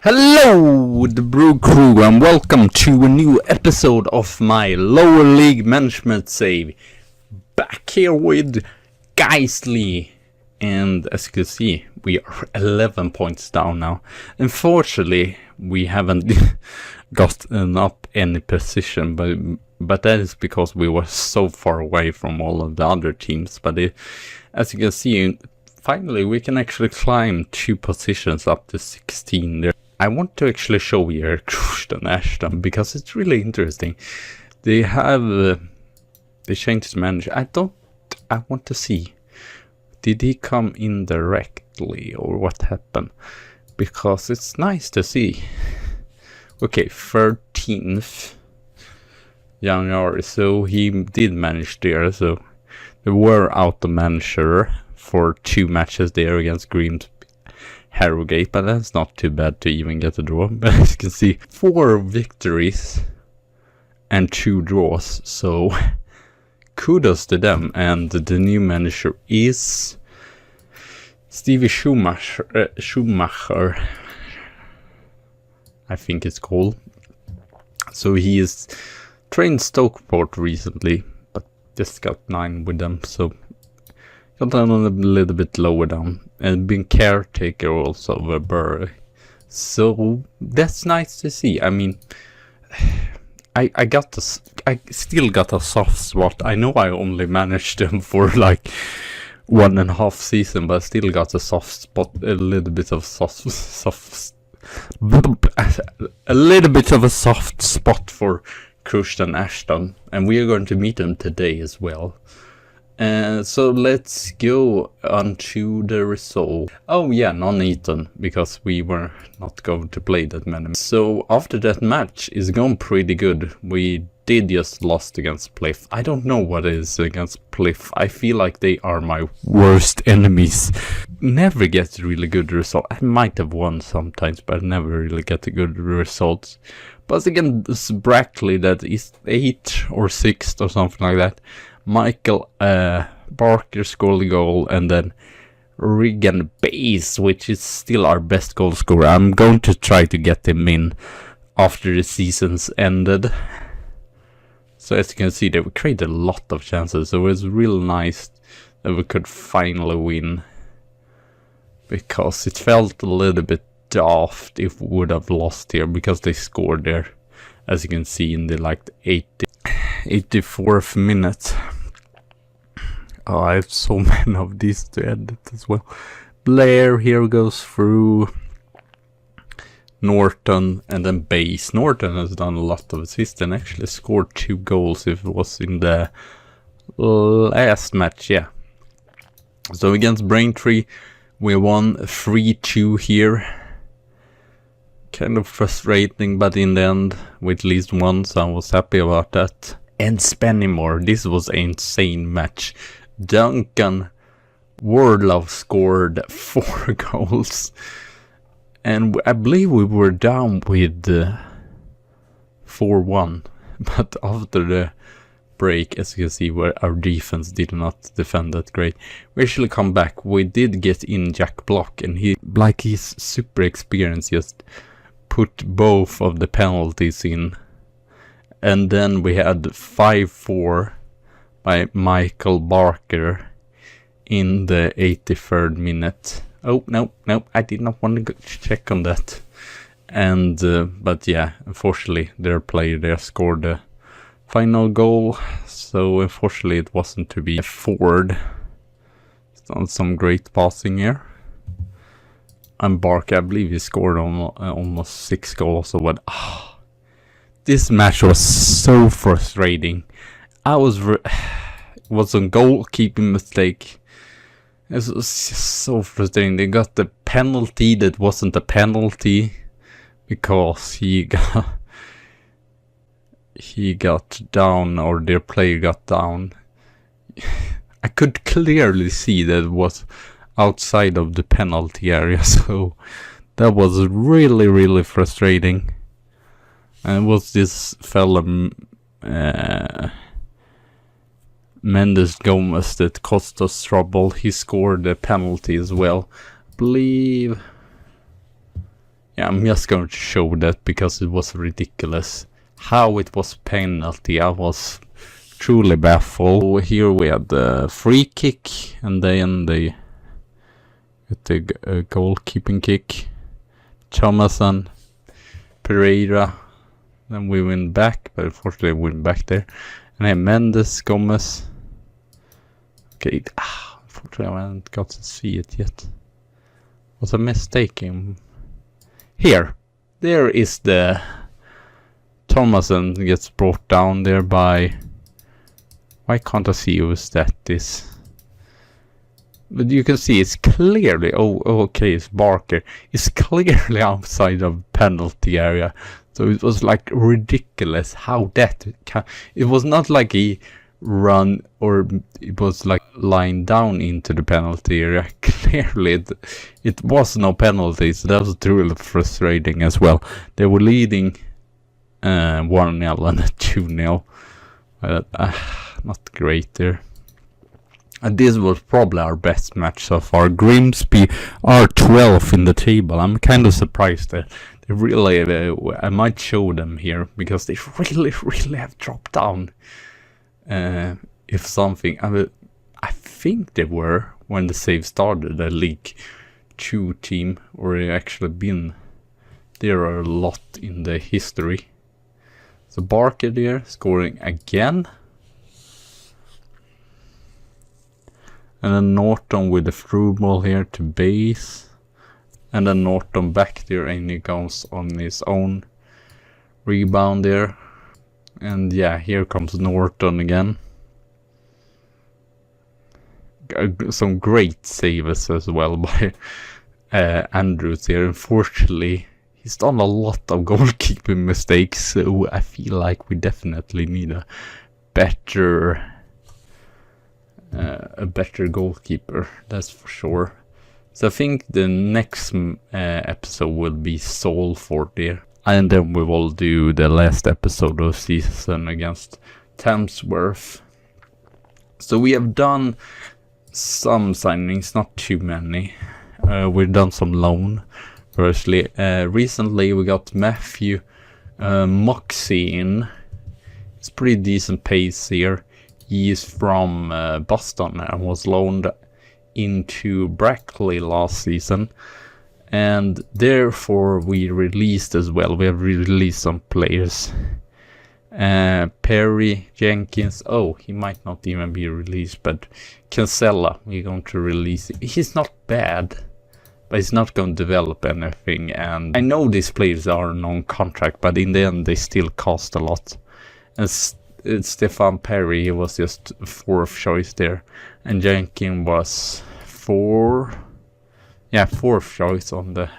Hello, the Brew Crew, and welcome to a new episode of my lower league management save. Back here with Guiseley, and as you can see, we are 11 points down now. Unfortunately, we haven't gotten up any position, but that is because we were so far away from all of the other teams. But as you can see, finally we can actually climb 2 positions up to 16 there. I want to actually show you Curzon Ashton because it's really interesting. They have they changed the manager. I want to see, did he come in directly or what happened? Because it's nice to see. Okay, 13th January, so he did manage there. So they were out the manager for 2 matches there against Green's Harrogate, but that's not too bad to even get a draw. But as you can see, 4 victories and 2 draws, so kudos to them. And the new manager is Stevie Schumacher, I think it's called. So he is trained Stockport recently, but just got 9 with them, so got down a little bit lower down, and been caretaker also of Bury. So that's nice to see. I mean, I still got a soft spot. I know I only managed them for like 1.5 season, but I still got a soft spot, a little bit of a little bit of a soft spot for Curzon Ashton, and we are going to meet them today as well. So let's go on to the result. Oh yeah, non-eaten, because we were not going to play that many. So after that match, it's gone pretty good. We did just lost against Pliff. I don't know what it is against Pliff. I feel like they are my worst enemies. Never get really good result. I might have won sometimes, but I never really get the good results. But again, this Brackley that is 8th or 6th or something like that. Michael Barker scored the goal, and then Regan Bass, which is still our best goal scorer. I'm going to try to get him in after the season's ended. So as you can see, they created a lot of chances, so it was real nice that we could finally win, because it felt a little bit daft if we would have lost here, because they scored there, as you can see, in the like 84th minute. Oh, I have so many of these to edit as well. Blair here goes through Norton, and then Bass. Norton has done a lot of assists and actually scored 2 goals if it was in the last match, yeah. So against Braintree, we won 3-2 here. Kind of frustrating, but in the end, with at least one, so I was happy about that. And Spennymoor, this was an insane match. Duncan Wardlove scored 4 goals, and I believe we were down with 4-1, but after the break, as you can see, where our defense did not defend that great, we actually come back. We did get in Jack Block, and he's super experienced, just put both of the penalties in. And then we had 5-4 by Michael Barker in the 83rd minute. Oh, no, I did not want to check on that. And, but yeah, unfortunately, their player there scored the final goal. So, unfortunately, it wasn't to be. Ford has done some great passing here. And Barker, I believe he scored almost 6 goals. So, what? This match was so frustrating. It was a goalkeeping mistake. It was just so frustrating. They got the penalty that wasn't a penalty because he got down, or their player got down. I could clearly see that it was outside of the penalty area, so that was really, really frustrating. And it was this fella Mendes Gomez that cost us trouble. He scored a penalty as well. I believe Yeah, I'm just going to show that because it was ridiculous. How it was penalty, I was truly baffled. So here we had the free kick, and then they get the goalkeeping kick. Thomason, Pereira, then we win back, but unfortunately we win back there. And then Mendes, Gomez. Okay, unfortunately I haven't got to see it yet. Was a mistake in here. There is the Thomason gets brought down there by. Why can't I see who's that is? But you can see it's clearly. Oh, okay, it's Barker. It's clearly outside of penalty area. So it was like ridiculous how that. It was not like he run or it was like lying down into the penalty area. Clearly it was no penalty, so that was truly frustrating as well. They were leading 1-0 and 2-0. Not great there. And this was probably our best match so far. Grimsby are 12th in the table. I'm kind of surprised that they really, I might show them here because they really have dropped down. If something, I think they were when the save started, a League 2 team, or actually been there a lot in the history. So Barker there scoring again. And then Norton with the through ball here to base. And then Norton back there and he goes on his own rebound there. And yeah, here comes Norton again. Some great saves as well by Andrews here. Unfortunately, he's done a lot of goalkeeping mistakes, so I feel like we definitely need a better goalkeeper, that's for sure. So I think the next episode will be Salford there. And then we will do the last episode of season against Tamsworth. So we have done some signings, not too many. We've done some loan. Firstly, recently we got Matthew Moxie in. It's pretty decent pace here. He is from Boston and was loaned into Brackley last season. And therefore we released as well. We have released some players. Perry, Jenkins. Oh, he might not even be released. But Cancella, we're going to release. He's not bad, but he's not going to develop anything. And I know these players are non-contract, but in the end they still cost a lot. And Stefan Perry, he was just fourth choice there. And Jenkins was fourth choice on the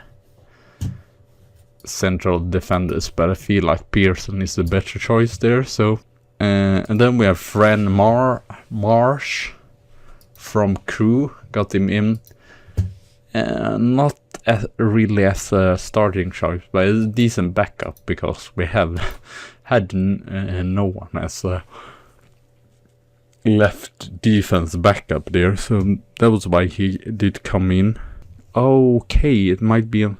central defenders, but I feel like Pearson is the better choice there. So and then we have Fran Marsh from Crew, got him in, not really as a starting choice, but a decent backup because we have had no one as a left defense backup there, so that was why he did come in. Okay, it might be a...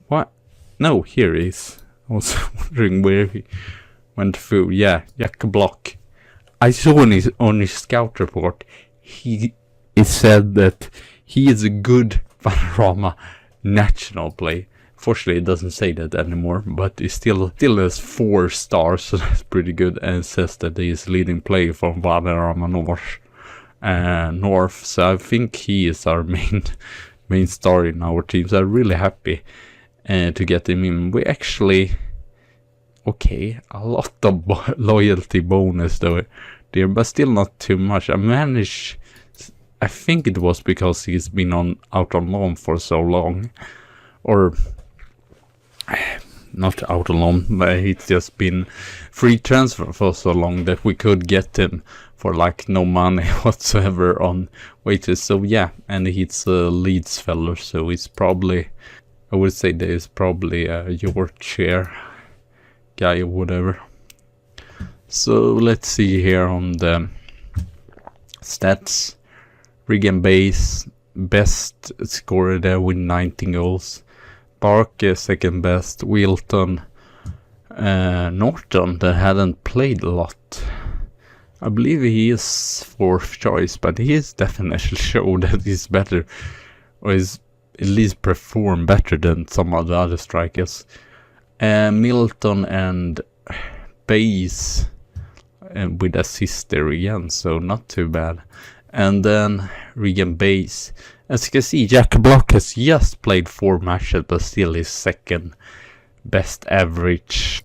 What? No, here he is. I was wondering where he went through. Yeah, Jack Block. I saw on his scout report, it said that he is a good Vanarama national play. Fortunately, it doesn't say that anymore, but it still has 4 stars, so that's pretty good. And it says that he is leading player from Vanarama North. So I think he is our main star in our team. So I'm really happy to get him in. We actually, a lot of loyalty bonus though there, but still not too much. I think it was because he's been out on loan for so long, or not out on loan, but he's just been free transfer for so long that we could get him for like no money whatsoever on wages. So yeah, and he's a Leeds fellow, so he's probably, I would say that he's probably a Yorkshire guy or whatever. So let's see here on the stats. Regan Base, best scorer there with 19 goals. Barker second best, Wilton, Norton that hadn't played a lot. I believe he is fourth choice, but he is definitely showed that he's better, or is at least perform better than some of the other strikers. Milton and Bays with assist there again, so not too bad. And then Regan Bays. As you can see, Jack Block has just played 4 matches, but still his second best average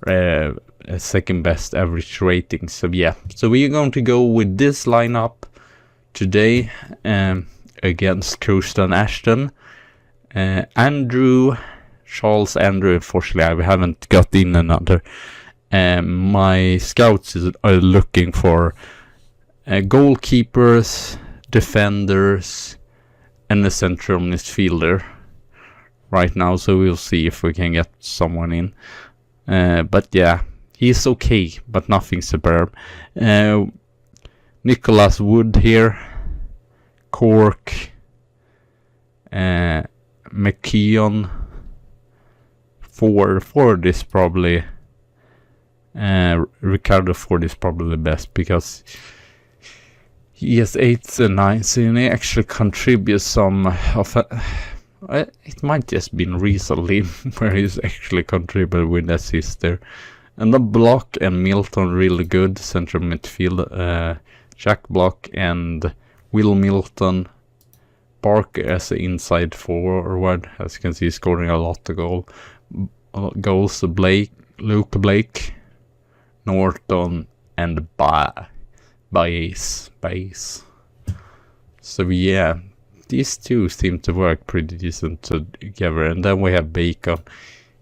rating. So yeah, so we're going to go with this lineup today against Curzon Ashton. Charles Andrew, unfortunately I haven't got in another. My scouts are looking for goalkeepers, defenders, and a central midfielder right now, so we'll see if we can get someone in. But yeah, he's okay, but nothing superb. Nicholas Wood here, Cork, McKeon. Ford is probably Ricardo Ford is probably the best, because he has 8s and 9s and he actually contributes some of it might just been recently where he's actually contributed with assist there. And the Block and Milton really good central midfield. Jack Block and Will Milton. Barker as an inside forward, as you can see, scoring a lot of goals. Luke Blake, Norton, and Bays. So yeah, these two seem to work pretty decent together. And then we have Bacon.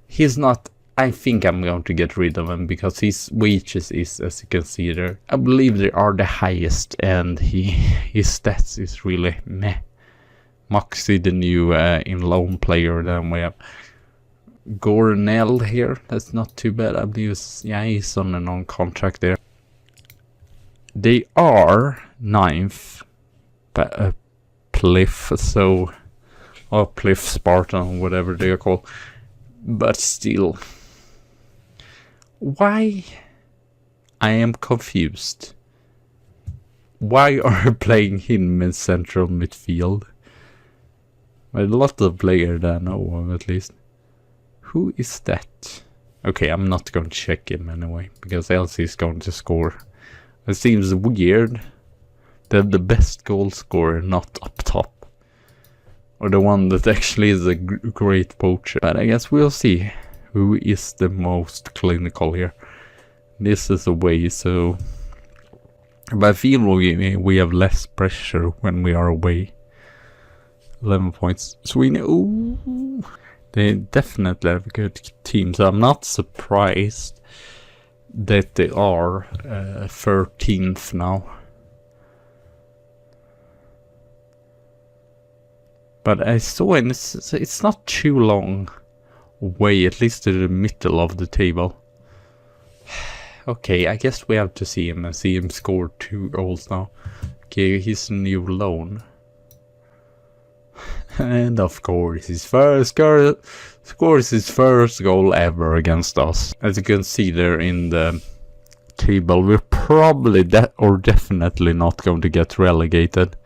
He's not, I think I'm going to get rid of him because his wages is, as you can see there, I believe they are the highest, and his stats is really meh. Moxie, the new in loan player. Then we have Gornell here. That's not too bad. I believe he's on a non-contract there. They are 9th. Pliff, so, or Pliff Spartan, whatever they are called. But still, why? I am confused. Why are you playing him in central midfield? A lot of players that I know of, at least. Who is that? Okay, I'm not going to check him anyway, because else he's going to score. It seems weird that the best goal scorer not up top, or the one that actually is a great poacher. But I guess we'll see who is the most clinical here. This is a way, so... But I feel we have less pressure when we are away. 11 points. Sweden, ooh, they definitely have a good team, so I'm not surprised that they are 13th now. But I saw it's not too long way, at least to the middle of the table. Okay, I guess we have to see him and see him score 2 goals now. Okay, he's a new loan. And of course, his first goal scores his first goal ever against us. As you can see there in the table, we're probably definitely not going to get relegated.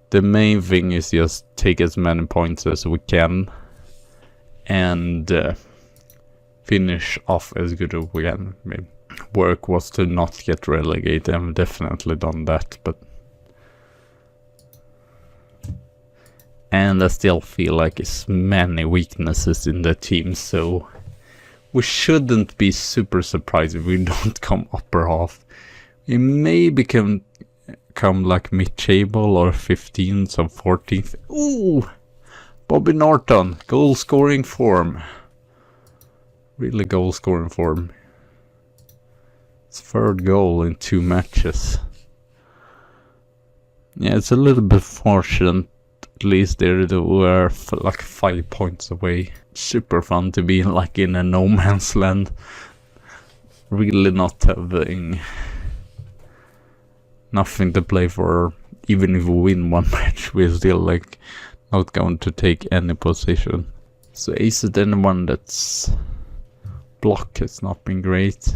The main thing is just take as many points as we can and finish off as good as we can. I mean, work was to not get relegated. I've definitely done that, but and I still feel like there's many weaknesses in the team, so we shouldn't be super surprised if we don't come upper half. We may become like mid-table or 15th or 14th. Ooh! Bobby Norton, goal scoring form. Really goal scoring form. It's 3rd goal in 2 matches. Yeah, it's a little bit fortunate. At least they were like 5 points away. Super fun to be like in a no man's land. Really not having nothing to play for. Even if we win one match, we're still like not going to take any position. So is it anyone that's block has not been great.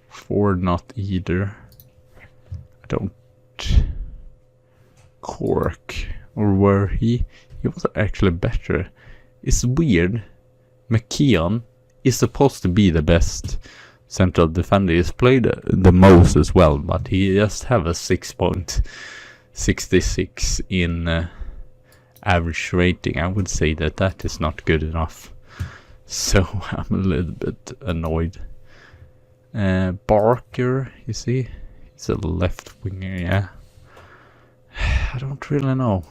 Ford not either. I don't. Cork, or were he? He was actually better. It's weird. McKeon is supposed to be the best central defender. He's played the most as well, but he just have a 6.66 in average rating. I would say that is not good enough. So I'm a little bit annoyed. Barker, you see? He's a left winger, yeah. I don't really know.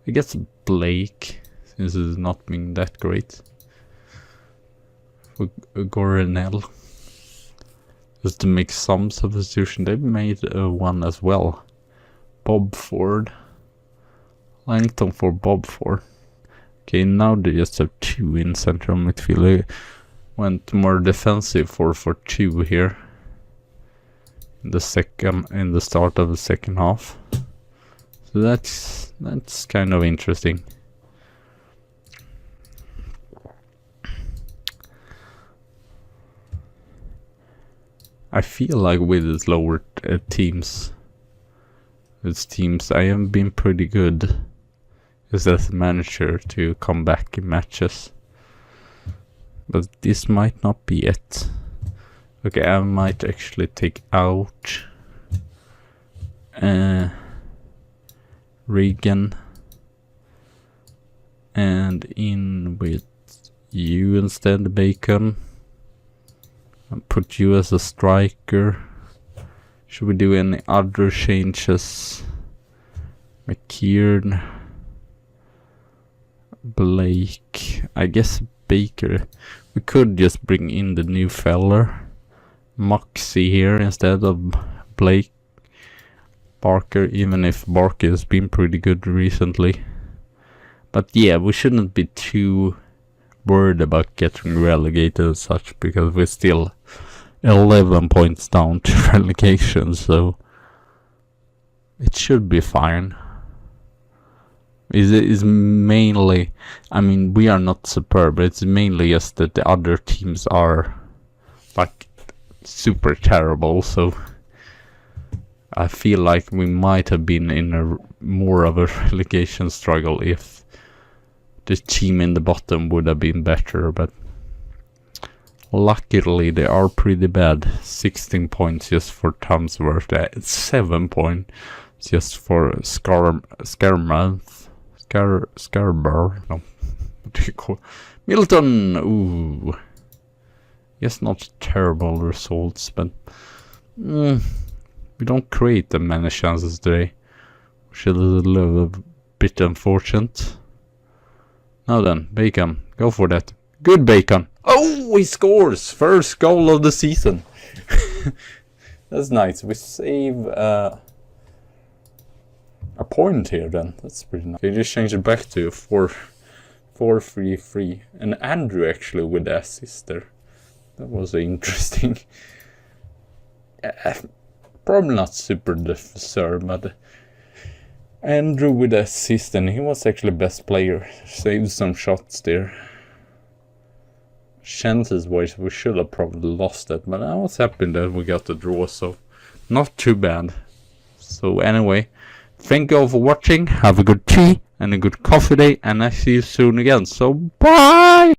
I guess Blake, since it's not been that great. For Gorenell. Just to make some substitution. They made one as well. Bob Ford. Langton for Bob Ford. Okay, now they just have 2 in central midfield. They went more defensive 4-4-2 here. In the start of the second half. So that's kind of interesting. I feel like with these lower teams, I have been pretty good as a manager to come back in matches. But this might not be it. Okay, I might actually take out Regan and in with you instead, Bacon. And put you as a striker. Should we do any other changes? McKeon, Blake, I guess Baker. We could just bring in the new feller, Moxie here instead of Blake. Barker, even if Barker has been pretty good recently. But yeah, we shouldn't be too worried about getting relegated as such, because we're still 11 points down to relegation, so it should be fine. Is mainly, I mean, we are not superb, but it's mainly just that the other teams are like super terrible, so I feel like we might have been in a more of a relegation struggle if the team in the bottom would have been better, but luckily they are pretty bad. 16 points just for Tamsworth, 7 points just for Scarborough. No, what do you call Milton? Ooh, yes, not terrible results, but we don't create that many chances today, which is a little bit unfortunate. Now then, Bacon, go for that. Good Bacon. Oh, he scores! First goal of the season. That's nice. We save a point here then. That's pretty nice. Okay, just change it back to 4-3-3. And Andrew actually with the assist there. That was interesting. Probably not super deserved, but Andrew with the assist, and he was actually best player. Saved some shots there. Chances wise, we should have probably lost it, but I was happy that we got the draw, so not too bad. So anyway, thank you all for watching. Have a good tea and a good coffee day, and I see you soon again. So bye!